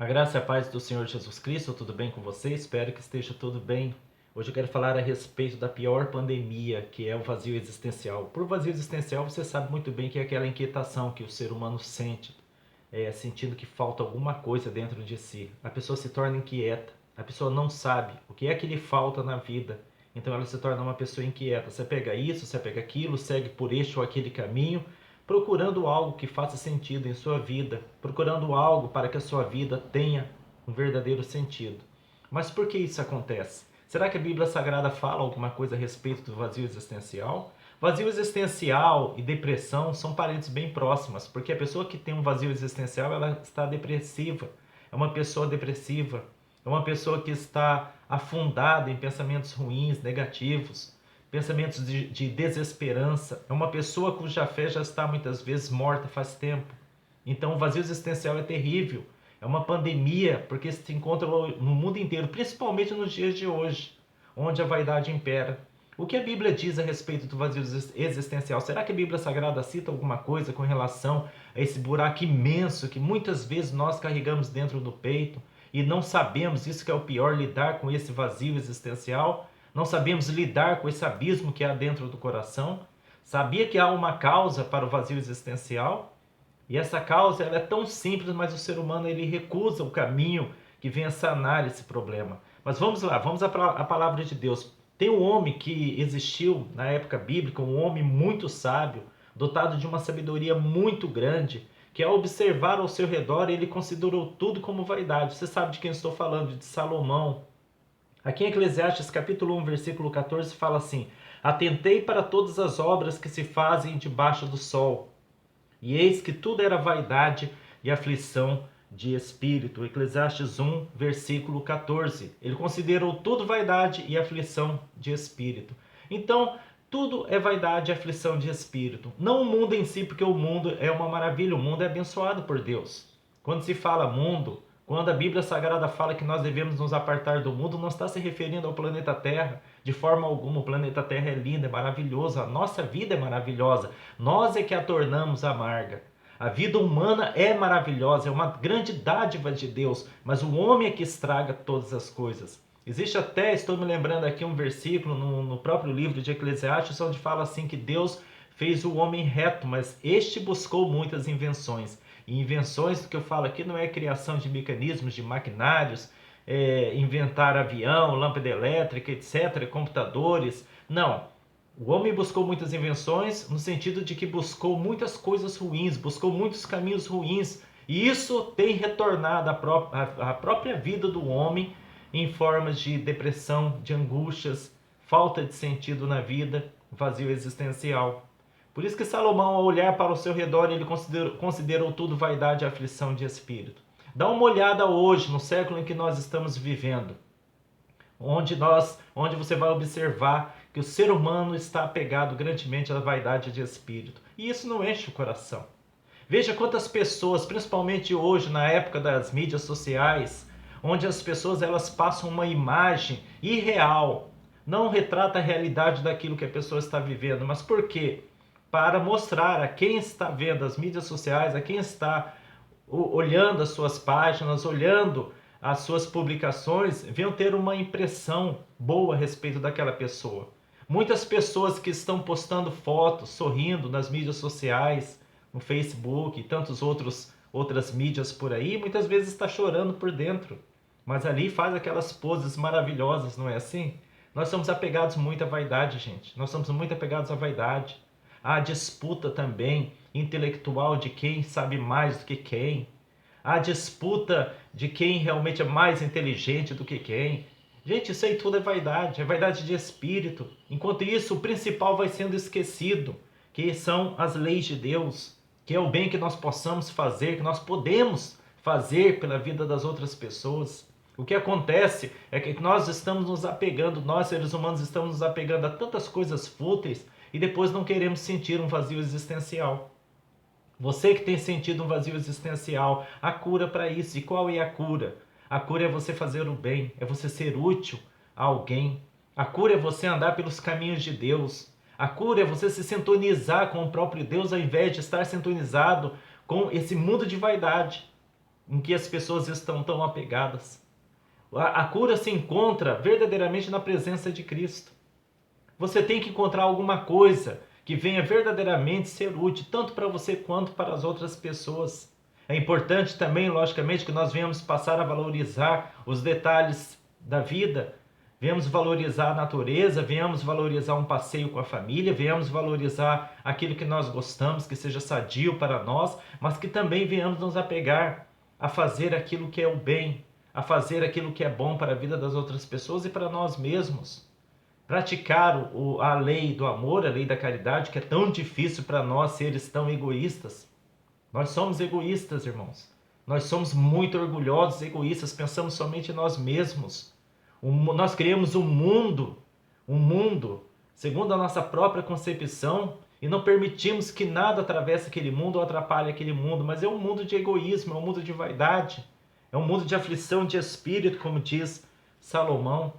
A graça e a paz do Senhor Jesus Cristo, tudo bem com você? Espero que esteja tudo bem. Hoje eu quero falar a respeito da pior pandemia, que é o vazio existencial. Por vazio existencial, você sabe muito bem que é aquela inquietação que o ser humano sente, sentindo que falta alguma coisa dentro de si. A pessoa se torna inquieta, a pessoa não sabe o que é que lhe falta na vida, então ela se torna uma pessoa inquieta. Você pega isso, você pega aquilo, segue por este ou aquele caminho, procurando algo que faça sentido em sua vida, procurando algo para que a sua vida tenha um verdadeiro sentido. Mas por que isso acontece? Será que a Bíblia Sagrada fala alguma coisa a respeito do vazio existencial? Vazio existencial e depressão são parentes bem próximas, porque a pessoa que tem um vazio existencial, ela está depressiva, é uma pessoa depressiva, é uma pessoa que está afundada em pensamentos ruins, negativos, pensamentos de desesperança. É uma pessoa cuja fé já está muitas vezes morta faz tempo. Então o vazio existencial é terrível. É uma pandemia, porque se encontra no mundo inteiro, principalmente nos dias de hoje, onde a vaidade impera. O que a Bíblia diz a respeito do vazio existencial? Será que a Bíblia Sagrada cita alguma coisa com relação a esse buraco imenso que muitas vezes nós carregamos dentro do peito e não sabemos, isso que é o pior, lidar com esse vazio existencial? Não sabemos lidar com esse abismo que há dentro do coração? Sabia que há uma causa para o vazio existencial? E essa causa ela é tão simples, mas o ser humano ele recusa o caminho que venha sanar esse problema. Mas vamos lá, vamos à palavra de Deus. Tem um homem que existiu na época bíblica, um homem muito sábio, dotado de uma sabedoria muito grande, que ao observar ao seu redor, ele considerou tudo como vaidade. Você sabe de quem estou falando? De Salomão. Aqui em Eclesiastes capítulo 1, versículo 14, fala assim: Atentei para todas as obras que se fazem debaixo do sol, e eis que tudo era vaidade e aflição de espírito. Eclesiastes 1, versículo 14. Ele considerou tudo vaidade e aflição de espírito. Então, tudo é vaidade e aflição de espírito. Não o mundo em si, porque o mundo é uma maravilha, o mundo é abençoado por Deus. Quando se fala mundo, quando a Bíblia Sagrada fala que nós devemos nos apartar do mundo, não está se referindo ao planeta Terra. De forma alguma, o planeta Terra é lindo, é maravilhoso, a nossa vida é maravilhosa. Nós é que a tornamos amarga. A vida humana é maravilhosa, é uma grande dádiva de Deus, mas o homem é que estraga todas as coisas. Existe até, estou me lembrando aqui, um versículo no próprio livro de Eclesiastes, onde fala assim que Deus fez o homem reto, mas este buscou muitas invenções. E invenções que eu falo aqui não é criação de mecanismos, de maquinários, inventar avião, lâmpada elétrica, etc., computadores. Não. O homem buscou muitas invenções no sentido de que buscou muitas coisas ruins, buscou muitos caminhos ruins. E isso tem retornado à própria vida do homem em formas de depressão, de angústias, falta de sentido na vida, vazio existencial. Por isso que Salomão, ao olhar para o seu redor, ele considerou tudo vaidade e aflição de espírito. Dá uma olhada hoje, no século em que nós estamos vivendo, onde você vai observar que o ser humano está apegado grandemente à vaidade de espírito. E isso não enche o coração. Veja quantas pessoas, principalmente hoje, na época das mídias sociais, onde as pessoas elas passam uma imagem irreal, não retrata a realidade daquilo que a pessoa está vivendo. Mas por quê? Para mostrar a quem está vendo as mídias sociais, a quem está olhando as suas páginas, olhando as suas publicações, venham ter uma impressão boa a respeito daquela pessoa. Muitas pessoas que estão postando fotos, sorrindo nas mídias sociais, no Facebook e tantas outras mídias por aí, muitas vezes está chorando por dentro. Mas ali faz aquelas poses maravilhosas, não é assim? Nós somos apegados muito à vaidade, gente. Nós somos muito apegados à vaidade. Há disputa também intelectual de quem sabe mais do que quem. Há disputa de quem realmente é mais inteligente do que quem. Gente, isso aí tudo é vaidade de espírito. Enquanto isso, o principal vai sendo esquecido, que são as leis de Deus, que é o bem que nós possamos fazer, que nós podemos fazer pela vida das outras pessoas. O que acontece é que nós estamos nos apegando, nós seres humanos estamos nos apegando a tantas coisas fúteis e depois não queremos sentir um vazio existencial. Você que tem sentido um vazio existencial, a cura para isso. E qual é a cura? A cura é você fazer o bem, é você ser útil a alguém. A cura é você andar pelos caminhos de Deus. A cura é você se sintonizar com o próprio Deus ao invés de estar sintonizado com esse mundo de vaidade. em que as pessoas estão tão apegadas. A cura se encontra verdadeiramente na presença de Cristo. Você tem que encontrar alguma coisa que venha verdadeiramente ser útil, tanto para você quanto para as outras pessoas. É importante também, logicamente, que nós venhamos passar a valorizar os detalhes da vida, venhamos valorizar a natureza, venhamos valorizar um passeio com a família, venhamos valorizar aquilo que nós gostamos, que seja sadio para nós, mas que também venhamos nos apegar a fazer aquilo que é o bem, a fazer aquilo que é bom para a vida das outras pessoas e para nós mesmos. Praticar a lei do amor, a lei da caridade, que é tão difícil para nós seres tão egoístas. Nós somos egoístas, irmãos. Nós somos muito orgulhosos, egoístas, pensamos somente em nós mesmos. Nós criamos um mundo segundo a nossa própria concepção, e não permitimos que nada atravesse aquele mundo ou atrapalhe aquele mundo, mas é um mundo de egoísmo, é um mundo de vaidade, é um mundo de aflição de espírito, como diz Salomão.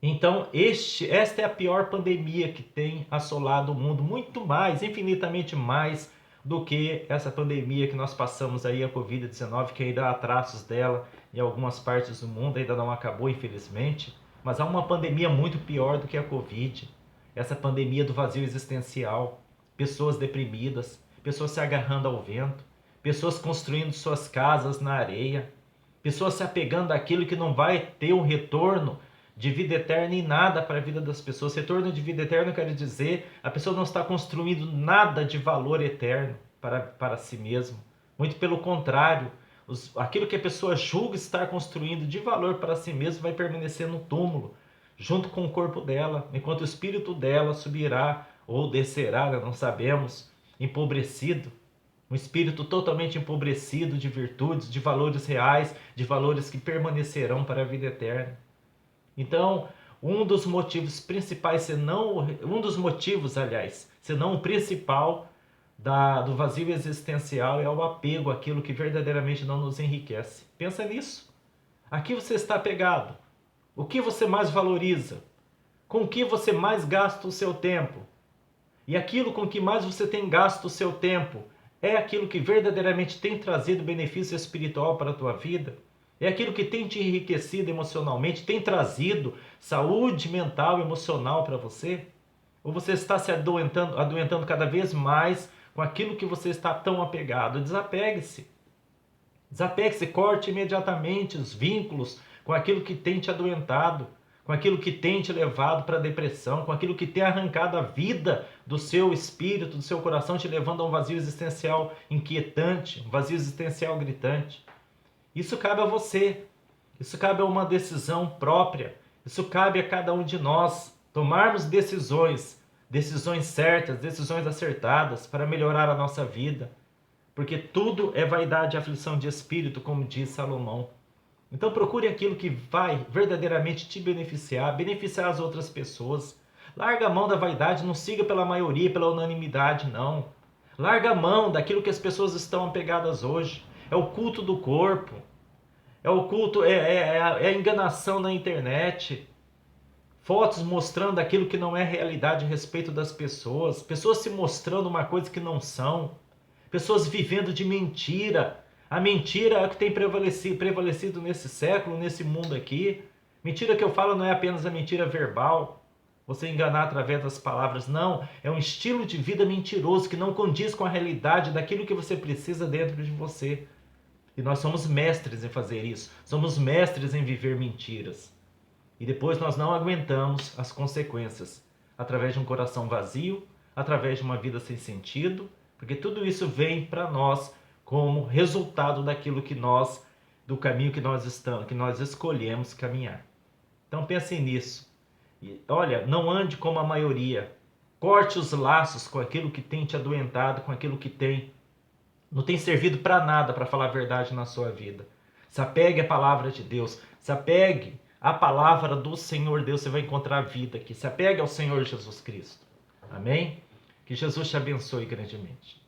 Então, esta é a pior pandemia que tem assolado o mundo, muito mais, infinitamente mais do que essa pandemia que nós passamos aí, a Covid-19, que ainda há traços dela em algumas partes do mundo, ainda não acabou, infelizmente. Mas há uma pandemia muito pior do que a Covid, essa pandemia do vazio existencial, pessoas deprimidas, pessoas se agarrando ao vento, pessoas construindo suas casas na areia, pessoas se apegando àquilo que não vai ter um retorno de vida eterna e nada para a vida das pessoas. Retorno de vida eterna quer dizer, a pessoa não está construindo nada de valor eterno para si mesma. Muito pelo contrário, aquilo que a pessoa julga estar construindo de valor para si mesma vai permanecer no túmulo, junto com o corpo dela, enquanto o espírito dela subirá ou descerá, não sabemos, empobrecido. Um espírito totalmente empobrecido de virtudes, de valores reais, de valores que permanecerão para a vida eterna. Então, um dos motivos principais, senão o principal do vazio existencial é o apego àquilo que verdadeiramente não nos enriquece. Pensa nisso. A que você está apegado? O que você mais valoriza? Com o que você mais gasta o seu tempo? E aquilo com que mais você tem gasto o seu tempo é aquilo que verdadeiramente tem trazido benefício espiritual para a tua vida? É aquilo que tem te enriquecido emocionalmente, tem trazido saúde mental e emocional para você? Ou você está se adoentando cada vez mais com aquilo que você está tão apegado? Desapegue-se. Desapegue-se, corte imediatamente os vínculos com aquilo que tem te adoentado, com aquilo que tem te levado para a depressão, com aquilo que tem arrancado a vida do seu espírito, do seu coração, te levando a um vazio existencial inquietante, um vazio existencial gritante. Isso cabe a você, isso cabe a uma decisão própria, isso cabe a cada um de nós tomarmos decisões certas, decisões acertadas para melhorar a nossa vida, porque tudo é vaidade e aflição de espírito, como diz Salomão. Então procure aquilo que vai verdadeiramente te beneficiar as outras pessoas. Larga a mão da vaidade, não siga pela maioria, pela unanimidade, não. Larga a mão daquilo que as pessoas estão apegadas hoje. É o culto do corpo, é o culto, é a enganação na internet. Fotos mostrando aquilo que não é realidade a respeito das pessoas. Pessoas se mostrando uma coisa que não são. Pessoas vivendo de mentira. A mentira é o que tem prevalecido nesse século, nesse mundo aqui. Mentira que eu falo não é apenas a mentira verbal, você enganar através das palavras, não. É um estilo de vida mentiroso que não condiz com a realidade daquilo que você precisa dentro de você. E nós somos mestres em fazer isso. Somos mestres em viver mentiras. E depois nós não aguentamos as consequências, através de um coração vazio, através de uma vida sem sentido, porque tudo isso vem para nós como resultado do caminho que nós escolhemos caminhar. Então pensem nisso. E, olha, não ande como a maioria. Corte os laços com aquilo que tem te adoentado, com aquilo que não tem servido para nada, para falar a verdade na sua vida. Se apegue à palavra de Deus, se apegue à palavra do Senhor Deus, você vai encontrar vida aqui. Se apegue ao Senhor Jesus Cristo. Amém? Que Jesus te abençoe grandemente.